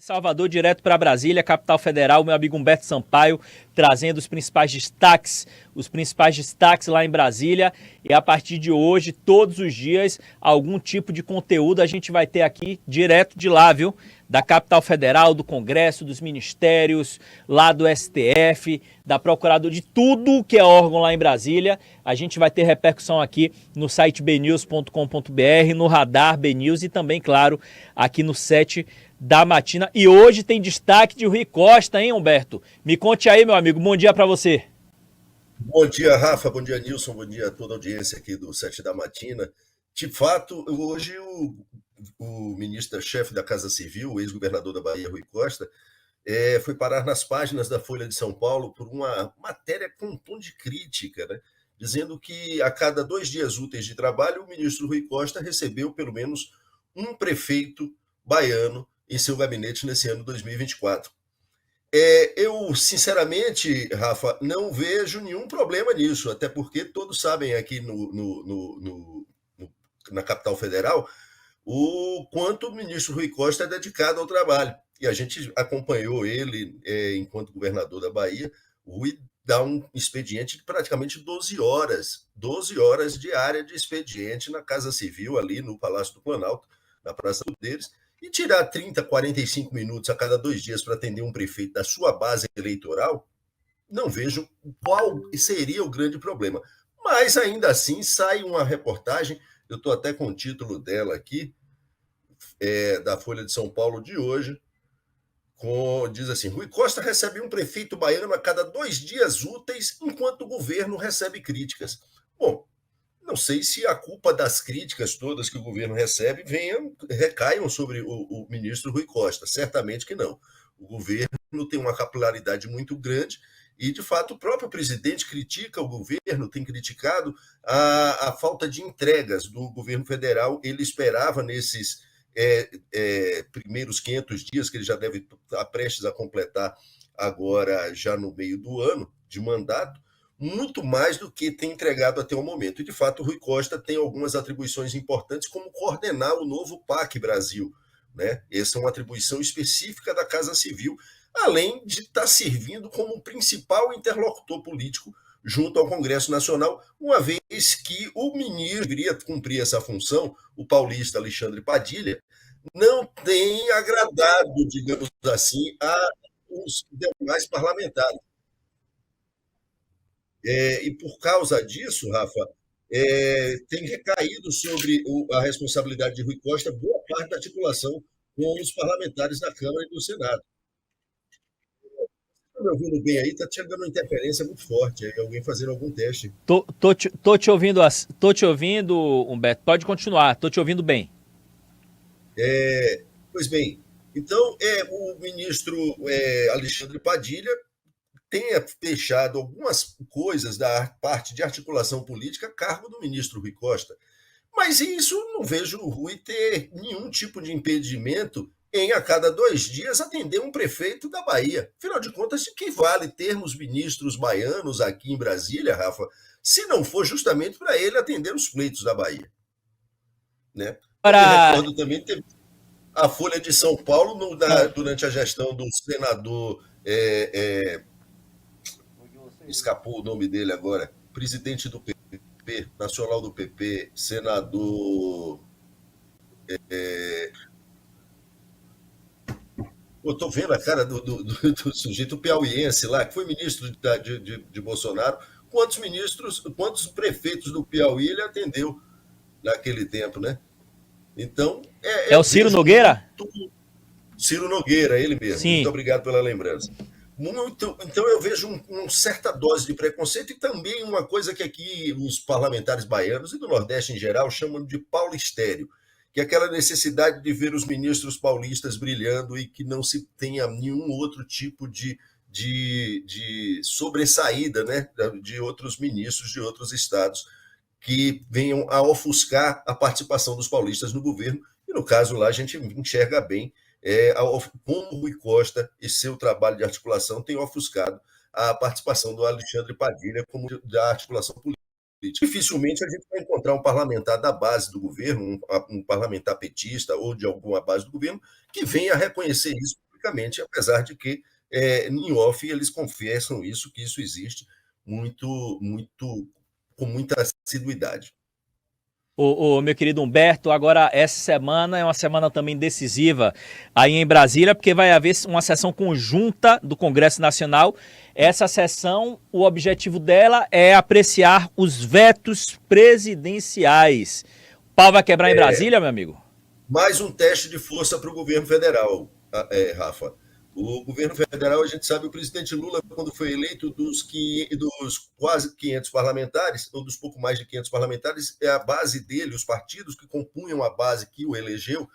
Salvador, direto para Brasília, capital federal, meu amigo Humberto Sampaio, trazendo os principais destaques lá em Brasília. E a partir de hoje, todos os dias, algum tipo de conteúdo a gente vai ter aqui direto de lá, viu? Da capital federal, do Congresso, dos ministérios, lá do STF, da Procuradoria, de tudo que é órgão lá em Brasília. A gente vai ter repercussão aqui no site bnews.com.br, no Radar BNews e também, claro, aqui no 7 da Matina. E hoje tem destaque de Rui Costa, hein, Humberto? Me conte aí, meu amigo. Bom dia para você. Bom dia, Rafa. Bom dia, Nilson. Bom dia a toda a audiência aqui do 7 da Matina. De fato, hoje o ministro-chefe da Casa Civil, o ex-governador da Bahia, Rui Costa, foi parar nas páginas da Folha de São Paulo por uma matéria com um tom de crítica, né? Dizendo que a cada 2 dias úteis de trabalho, o ministro Rui Costa recebeu pelo menos um prefeito baiano em seu gabinete nesse ano 2024. Eu, sinceramente, Rafa, não vejo nenhum problema nisso, até porque todos sabem aqui na capital federal o quanto o ministro Rui Costa é dedicado ao trabalho. E a gente acompanhou ele enquanto governador da Bahia. O Rui dá um expediente de praticamente 12 horas diárias de expediente na Casa Civil, ali no Palácio do Planalto, na Praça deles. E tirar 30, 45 minutos a cada 2 dias para atender um prefeito da sua base eleitoral, não vejo qual seria o grande problema. Mas, ainda assim, sai uma reportagem, eu estou até com o título dela aqui, da Folha de São Paulo de hoje, diz assim: Rui Costa recebe um prefeito baiano a cada 2 dias úteis, enquanto o governo recebe críticas. Bom, não sei se a culpa das críticas todas que o governo recebe recaiam sobre o ministro Rui Costa. Certamente que não. O governo tem uma capilaridade muito grande e, de fato, o próprio presidente critica o governo, tem criticado a falta de entregas do governo federal. Ele esperava nesses primeiros 500 dias, que ele já deve estar prestes a completar agora, já no meio do ano de mandato, muito mais do que tem entregado até o momento. E, de fato, o Rui Costa tem algumas atribuições importantes, como coordenar o novo PAC Brasil, né? Essa é uma atribuição específica da Casa Civil, além de estar servindo como principal interlocutor político junto ao Congresso Nacional, uma vez que o ministro que deveria cumprir essa função, o paulista Alexandre Padilha, não tem agradado, digamos assim, os demais parlamentares. E por causa disso, Rafa, tem recaído sobre a responsabilidade de Rui Costa boa parte da articulação com os parlamentares da Câmara e do Senado. Estou me ouvindo bem aí? Está chegando uma interferência muito forte, aí, alguém fazendo algum teste. Tô te ouvindo, Humberto. Pode continuar, tô te ouvindo bem. Pois bem, então o ministro Alexandre Padilha tenha fechado algumas coisas da parte de articulação política a cargo do ministro Rui Costa. Mas isso não vejo o Rui ter nenhum tipo de impedimento em, a cada 2 dias, atender um prefeito da Bahia. Afinal de contas, de que vale termos ministros baianos aqui em Brasília, Rafa, se não for justamente para ele atender os pleitos da Bahia? Né? Eu me Para... recordo também ter a Folha de São Paulo, durante a gestão do senador, escapou o nome dele agora, presidente do PP, nacional do PP, senador. Eu estou vendo a cara do sujeito piauiense lá, que foi ministro de Bolsonaro. Quantos prefeitos do Piauí ele atendeu naquele tempo, né? Então, É o Ciro Nogueira? Ciro Nogueira, ele mesmo. Sim. Muito obrigado pela lembrança. Então eu vejo uma certa dose de preconceito e também uma coisa que aqui os parlamentares baianos e do Nordeste em geral chamam de paulistério, que é aquela necessidade de ver os ministros paulistas brilhando e que não se tenha nenhum outro tipo de sobressaída, né, de outros ministros de outros estados que venham a ofuscar a participação dos paulistas no governo. E no caso lá a gente enxerga bem como o Rui Costa e seu trabalho de articulação tem ofuscado a participação do Alexandre Padilha como da articulação política. Dificilmente a gente vai encontrar um parlamentar da base do governo, um parlamentar petista ou de alguma base do governo, que venha a reconhecer isso publicamente, apesar de que, em off, eles confessam isso, que isso existe com muita assiduidade. Meu querido Humberto, agora essa semana é uma semana também decisiva aí em Brasília, porque vai haver uma sessão conjunta do Congresso Nacional. Essa sessão, o objetivo dela é apreciar os vetos presidenciais. O pau vai quebrar em Brasília, meu amigo? Mais um teste de força para o governo federal, Rafa. O governo federal, a gente sabe, o presidente Lula, quando foi eleito, dos quase 500 parlamentares, ou dos pouco mais de 500 parlamentares, a base dele, os partidos que compunham a base que o elegeu,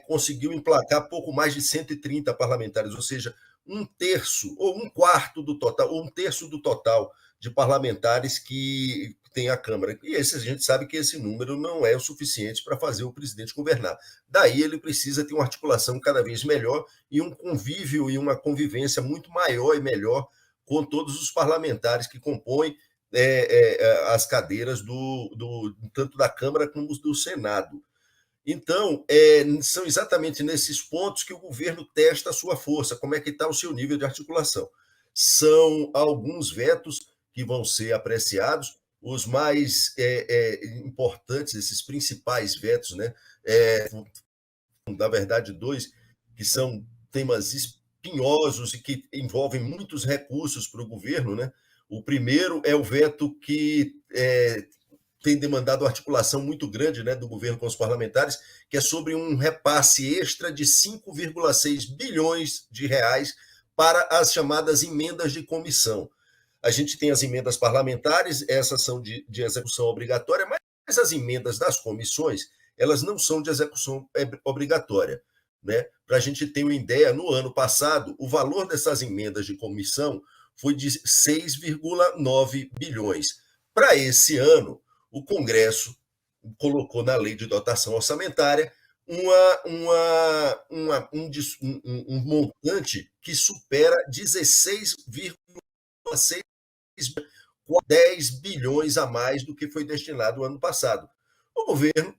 conseguiu emplacar pouco mais de 130 parlamentares, ou seja, um terço, ou um quarto do total, ou um terço do total de parlamentares que tem a Câmara. E a gente sabe que esse número não é o suficiente para fazer o presidente governar. Daí ele precisa ter uma articulação cada vez melhor e um convívio e uma convivência muito maior e melhor com todos os parlamentares que compõem as cadeiras tanto da Câmara como do Senado. Então, são exatamente nesses pontos que o governo testa a sua força, como é que está o seu nível de articulação. São alguns vetos que vão ser apreciados, os mais importantes, esses principais vetos, né? Na verdade, dois, que são temas espinhosos e que envolvem muitos recursos para o governo, né? O primeiro é o veto que tem demandado uma articulação muito grande, né, do governo com os parlamentares, que é sobre um repasse extra de 5,6 bilhões de reais para as chamadas emendas de comissão. A gente tem as emendas parlamentares, essas são de execução obrigatória, mas as emendas das comissões, elas não são de execução obrigatória. Né? Para a gente ter uma ideia, no ano passado, o valor dessas emendas de comissão foi de 6,9 bilhões. Para esse ano, o Congresso colocou na lei de dotação orçamentária um montante que supera 16,6 10 bilhões a mais do que foi destinado no ano passado. O governo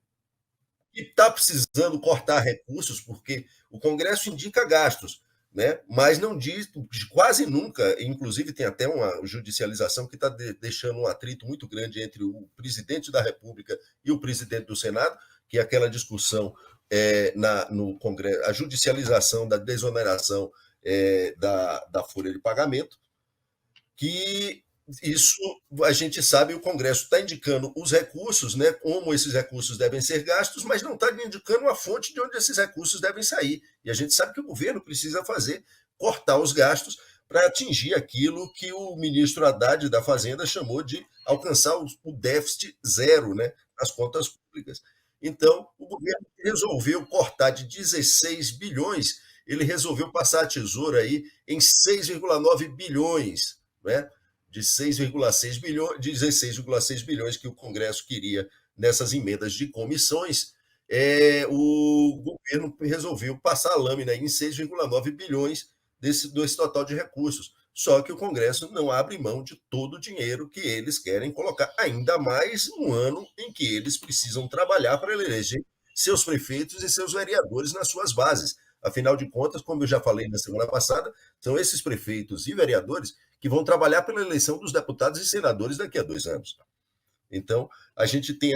está precisando cortar recursos, porque o Congresso indica gastos, né? Mas não diz, quase nunca, inclusive tem até uma judicialização que está deixando um atrito muito grande entre o presidente da República e o presidente do Senado, que é aquela discussão no Congresso, a judicialização da desoneração da folha de pagamento, que isso a gente sabe, o Congresso está indicando os recursos, né, como esses recursos devem ser gastos, mas não está indicando a fonte de onde esses recursos devem sair. E a gente sabe que o governo precisa cortar os gastos para atingir aquilo que o ministro Haddad da Fazenda chamou de alcançar o déficit zero, né, nas contas públicas. Então, o governo resolveu cortar de 16 bilhões, ele resolveu passar a tesoura aí em 6,9 bilhões, né? De 6,6 bilhões, 16,6 bilhões que o Congresso queria nessas emendas de comissões, o governo resolveu passar a lâmina em 6,9 bilhões desse total de recursos. Só que o Congresso não abre mão de todo o dinheiro que eles querem colocar, ainda mais no ano em que eles precisam trabalhar para eleger seus prefeitos e seus vereadores nas suas bases. Afinal de contas, como eu já falei na semana passada, são esses prefeitos e vereadores que vão trabalhar pela eleição dos deputados e senadores daqui a 2 anos. Então, a gente tem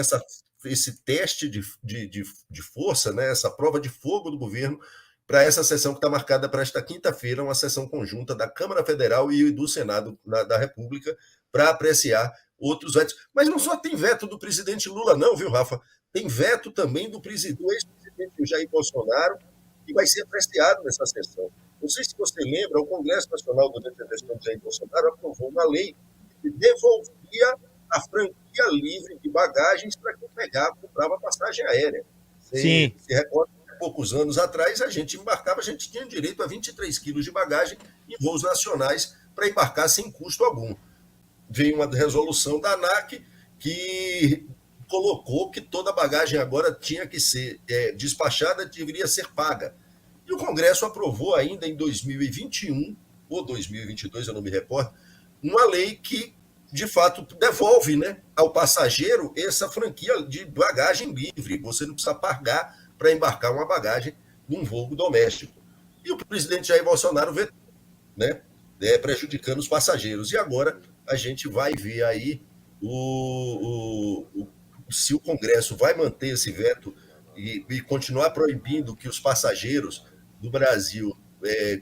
esse teste de força, né, essa prova de fogo do governo para essa sessão que está marcada para esta quinta-feira, uma sessão conjunta da Câmara Federal e do Senado da República para apreciar outros vetos. Mas não só tem veto do presidente Lula, não, viu, Rafa? Tem veto também do ex-presidente Jair Bolsonaro, que vai ser apreciado nessa sessão. Não sei se você lembra, o Congresso Nacional durante a gestão de Jair Bolsonaro aprovou uma lei que devolvia a franquia livre de bagagens para quem comprava passagem aérea. Sim. Se recorda, há poucos anos atrás, a gente embarcava, a gente tinha direito a 23 quilos de bagagem em voos nacionais para embarcar sem custo algum. Veio uma resolução da ANAC que colocou que toda bagagem agora tinha que ser despachada, deveria ser paga. E o Congresso aprovou ainda em 2021, ou 2022, eu não me recordo, uma lei que, de fato, devolve, né, ao passageiro essa franquia de bagagem livre. Você não precisa pagar para embarcar uma bagagem num voo doméstico. E o presidente Jair Bolsonaro vetou, né? Prejudicando os passageiros. E agora a gente vai ver aí se o Congresso vai manter esse veto e continuar proibindo que os passageiros do Brasil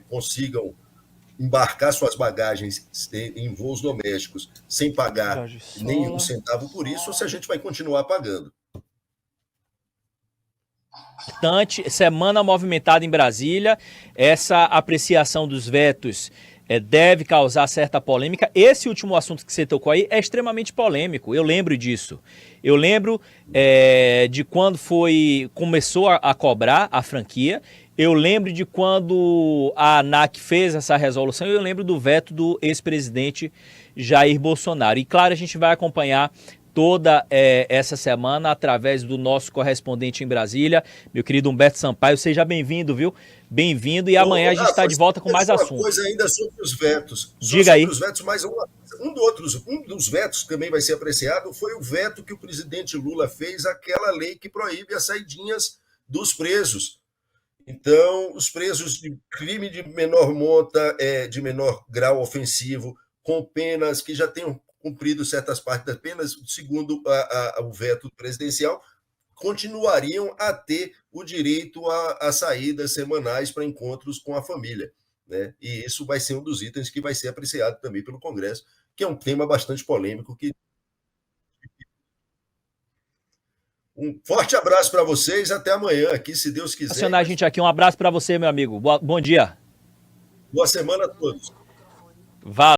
consigam embarcar suas bagagens em voos domésticos sem pagar Jorge nem um Sola. centavo por isso, ou se a gente vai continuar pagando. Semana movimentada em Brasília, essa apreciação dos vetos deve causar certa polêmica. Esse último assunto que você tocou aí é extremamente polêmico, eu lembro disso. Eu lembro de quando começou a cobrar a franquia, eu lembro de quando a ANAC fez essa resolução, eu lembro do veto do ex-presidente Jair Bolsonaro. E claro, a gente vai acompanhar toda essa semana através do nosso correspondente em Brasília, meu querido Humberto Sampaio. Seja bem-vindo, viu? Bem-vindo, e amanhã a gente está de volta com mais assuntos. Uma coisa ainda sobre os vetos. Diga aí. Sobre os vetos, mas um dos vetos que também vai ser apreciado foi o veto que o presidente Lula fez àquela lei que proíbe as saidinhas dos presos. Então, os presos de crime de menor monta, de menor grau ofensivo, com penas que já tenham cumprido certas partes das penas, segundo o veto presidencial, continuariam a ter o direito a saídas semanais para encontros com a família, né? E isso vai ser um dos itens que vai ser apreciado também pelo Congresso, que é um tema bastante polêmico. Um forte abraço para vocês, até amanhã aqui, se Deus quiser. Acionar a gente aqui, um abraço para você, meu amigo. Bom dia. Boa semana a todos. Valeu.